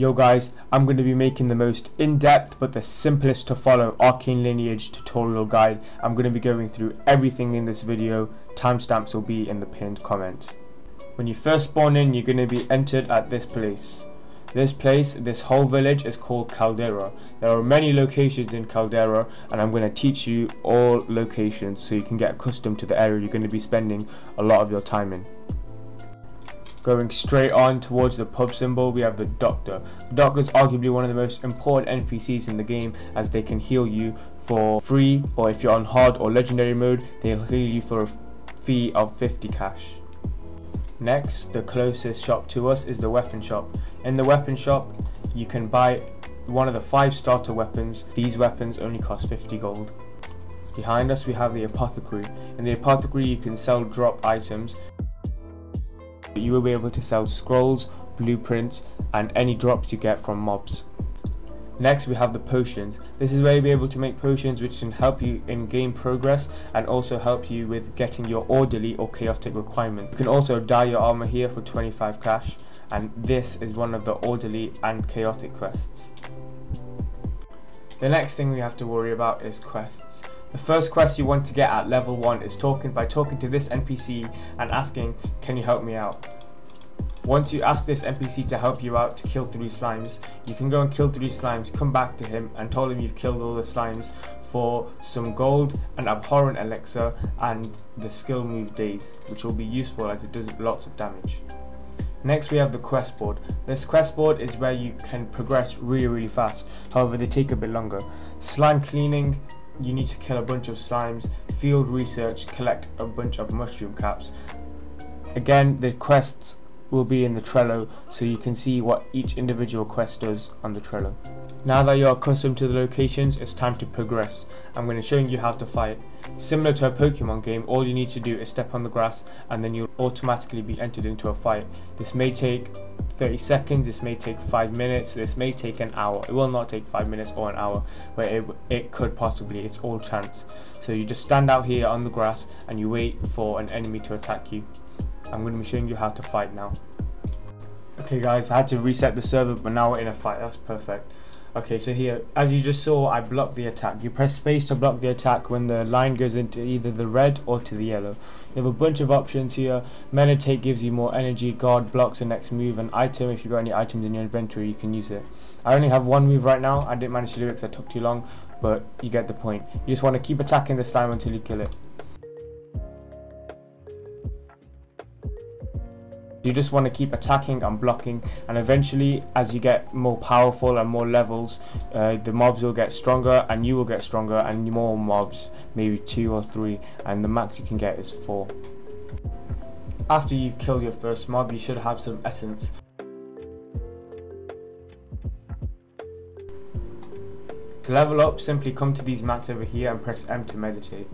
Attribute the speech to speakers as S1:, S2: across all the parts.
S1: Yo guys, I'm going to be making the most in-depth but the simplest to follow Arcane Lineage tutorial guide. I'm going to be going through everything in this video. Timestamps will be in the pinned comment. When you first spawn in, you're going to be entered at this place. This whole village is called Caldera. There are many locations in Caldera and I'm going to teach you all locations so you can get accustomed to the area you're going to be spending a lot of your time in. Going straight on towards the pub symbol, we have the Doctor. The Doctor is arguably one of the most important NPCs in the game, as they can heal you for free, or if you're on hard or legendary mode, they'll heal you for a fee of 50 cash. Next, the closest shop to us is the weapon shop. In the weapon shop, you can buy one of the 5 starter weapons. These weapons only cost 50 gold. Behind us we have the apothecary. In the apothecary you can sell drop items. You will be able to sell scrolls, blueprints and any drops you get from mobs. Next we have the potions. This is where you'll be able to make potions which can help you in game progress and also help you with getting your orderly or chaotic requirement. You can also dye your armor here for 25 cash, and this is one of the orderly and chaotic quests. The next thing we have to worry about is quests. The first quest you want to get at level 1 is by talking to this NPC and asking, can you help me out? Once you ask this NPC to help you out to kill 3 slimes, you can go and kill 3 slimes, come back to him and tell him you've killed all the slimes for some gold, an abhorrent elixir and the skill move days, which will be useful as it does lots of damage. Next we have the quest board. This quest board is where you can progress really fast, however they take a bit longer. Slime cleaning, you need to kill a bunch of slimes. Field research, collect a bunch of mushroom caps. Again, the quests will be in the Trello, so you can see what each individual quest does on the Trello. Now that you're accustomed to the locations, it's time to progress. I'm going to show you how to fight. Similar to a Pokemon game, all you need to do is step on the grass and then you'll automatically be entered into a fight. This may take 30 seconds, this may take 5 minutes, this may take an hour. It will not take 5 minutes or an hour, but it could possibly, it's all chance. So you just stand out here on the grass and you wait for an enemy to attack you. I'm going to be showing you how to fight now. Okay guys, I had to reset the server, but now we're in a fight, that's perfect. Okay, so here, as you just saw, I blocked the attack. You press space to block the attack when the line goes into either the red or to the yellow. You have a bunch of options here. Meditate gives you more energy, guard blocks the next move, and item, if you've got any items in your inventory, you can use it. I only have one move right now. I didn't manage to do it because I took too long, but you get the point. You just want to keep attacking the slime until you kill it. You just want to keep attacking and blocking, and eventually as you get more powerful and more levels, the mobs will get stronger and you will get stronger, and more mobs, maybe 2 or 3, and the max you can get is 4. After you've killed your first mob, you should have some essence. To level up, simply come to these mats over here and press M to meditate.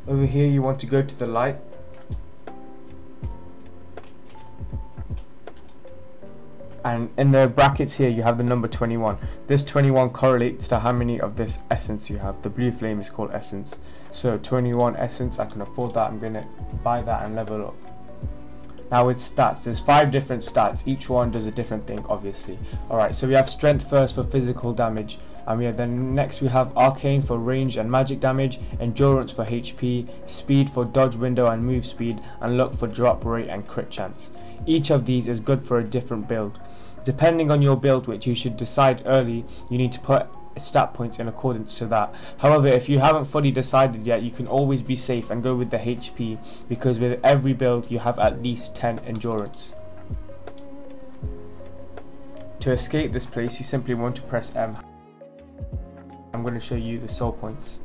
S1: Over here you want to go to the light. And in the brackets here you have the number 21. This 21 correlates to how many of this essence you have. The blue flame is called essence. So 21 essence, I can afford that. I'm going to buy that and level up. Now with stats, there's 5 different stats. Each one does a different thing, obviously. Alright, so we have strength first for physical damage. And then next we have arcane for range and magic damage, endurance for HP, speed for dodge window and move speed, and luck for drop rate and crit chance. Each of these is good for a different build. Depending on your build, which you should decide early, you need to put stat points in accordance to that. However, if you haven't fully decided yet, you can always be safe and go with the HP, because with every build you have at least 10 endurance. To escape this place, you simply want to press M. I'm going to show you the soul points.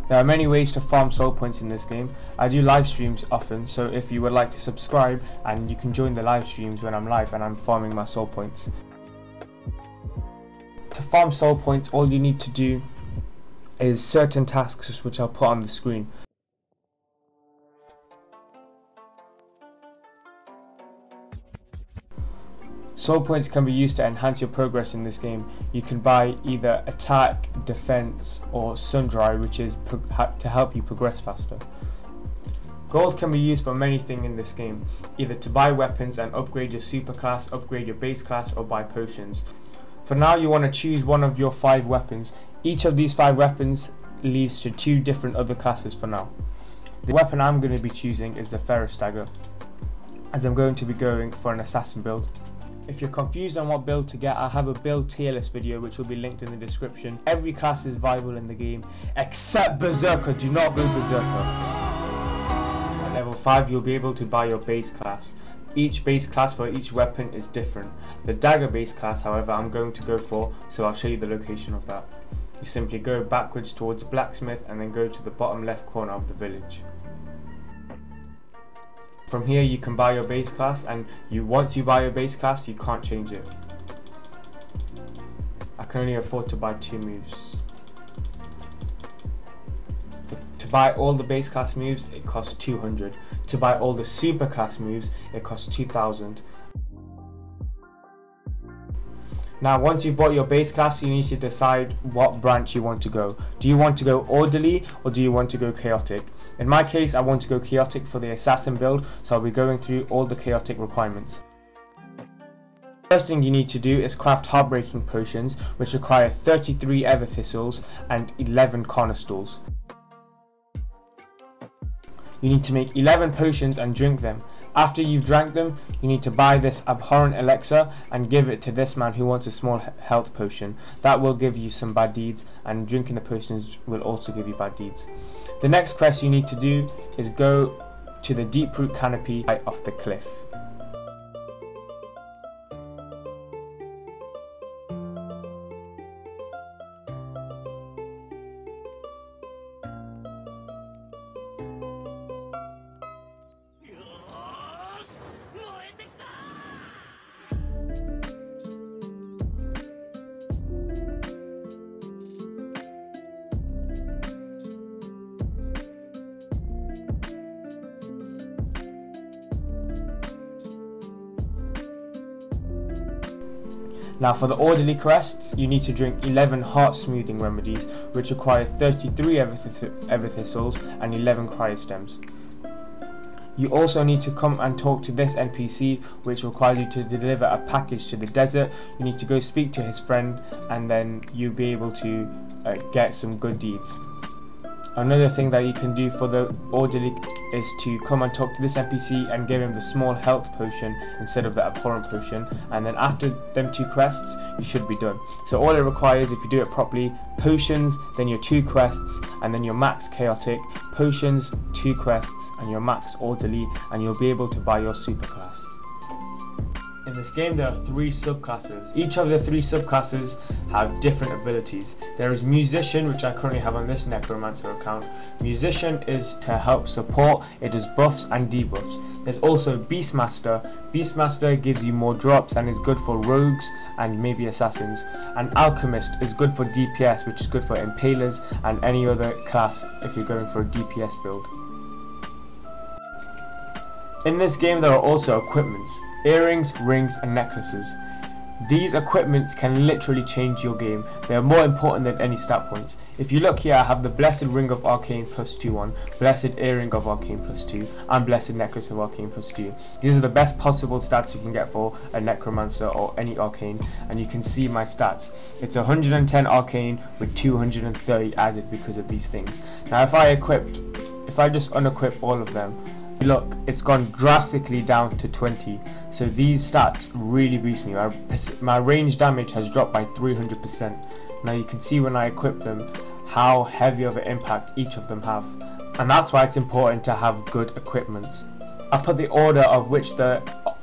S1: There are many ways to farm soul points in this game. I do live streams often, so if you would like to subscribe, and you can join the live streams when I'm live and I'm farming my soul points. To farm soul points, all you need to do is certain tasks which I'll put on the screen. Soul points can be used to enhance your progress in this game. You can buy either attack, defense or sun dry, which is to help you progress faster. Gold can be used for many things in this game, either to buy weapons and upgrade your super class, upgrade your base class, or buy potions. For now, you want to choose one of your 5 weapons. Each of these 5 weapons leads to 2 different other classes for now. The weapon I'm going to be choosing is the Ferrous Dagger, as I'm going to be going for an assassin build. If you're confused on what build to get, I have a build tier list video which will be linked in the description. Every class is viable in the game except Berserker. Do not go Berserker. At level 5 you'll be able to buy your base class. Each base class for each weapon is different. The dagger base class, however, I'm going to go for, so I'll show you the location of that. You simply go backwards towards blacksmith and then go to the bottom left corner of the village. From here you can buy your base class, and once you buy your base class you can't change it. I can only afford to buy 2 moves. To buy all the base class moves it costs 200. To buy all the super class moves it costs 2000. Now once you've bought your base class, you need to decide what branch you want to go. Do you want to go orderly or do you want to go chaotic? In my case I want to go chaotic for the assassin build, so I'll be going through all the chaotic requirements. First thing you need to do is craft heartbreaking potions, which require 33 ever thistles and 11 cornerstools. You need to make 11 potions and drink them. After you've drank them, you need to buy this abhorrent elixir and give it to this man who wants a small health potion. That will give you some bad deeds, and drinking the potions will also give you bad deeds. The next quest you need to do is go to the deep root canopy right off the cliff. Now for the orderly quests, you need to drink 11 heart smoothing remedies, which require 33 ever thistles and 11 cryostems. You also need to come and talk to this NPC, which requires you to deliver a package to the desert. You need to go speak to his friend, and then you'll be able to get some good deeds. Another thing that you can do for the orderly is to come and talk to this NPC and give him the small health potion instead of the abhorrent potion, and then after them 2 quests you should be done. So all it requires, if you do it properly, potions, then your 2 quests, and then your max chaotic, potions, 2 quests, and your max orderly, and you'll be able to buy your super class. In this game there are 3 subclasses. Each of the 3 subclasses have different abilities. There is Musician, which I currently have on this Necromancer account. Musician is to help support, it does buffs and debuffs. There's also Beastmaster. Beastmaster gives you more drops and is good for rogues and maybe assassins. And Alchemist is good for DPS, which is good for impalers and any other class if you're going for a DPS build. In this game there are also equipments. Earrings, rings and necklaces. These equipments can literally change your game. They are more important than any stat points. If you look here, I have the Blessed Ring of Arcane +2 on, Blessed Earring of Arcane +2, and Blessed Necklace of Arcane +2. These are the best possible stats you can get for a Necromancer or any Arcane, and you can see my stats. It's 110 Arcane with 230 added because of these things. Now if I just unequip all of them, look, it's gone drastically down to 20, so these stats really boost me. My range damage has dropped by 300%. Now you can see when I equip them how heavy of an impact each of them have, and that's why it's important to have good equipments. I put the order of which the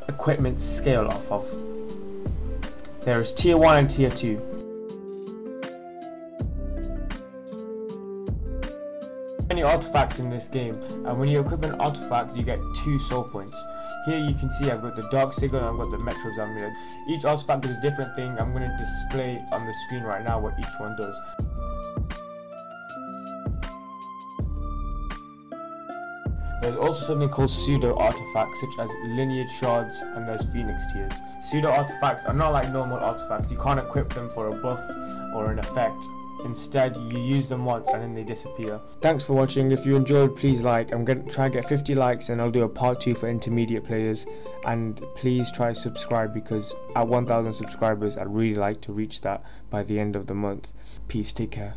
S1: equipments scale off of. There is tier 1 and tier 2. Many artifacts in this game, and when you equip an artifact you get 2 soul points. Here you can see I've got the Dark Sigil and I've got the Metro's Amulet. Each artifact does a different thing. I'm going to display on the screen right now what each one does. There's also something called pseudo artifacts, such as lineage shards, and there's phoenix tears. Pseudo artifacts are not like normal artifacts. You can't equip them for a buff or an effect Instead, you use them once and then they disappear. Thanks for watching. If you enjoyed, please like. I'm going to try and get 50 likes and I'll do a part 2 for intermediate players. And please try to subscribe, because at 1,000 subscribers I'd really like to reach that by the end of the month. Peace, take care.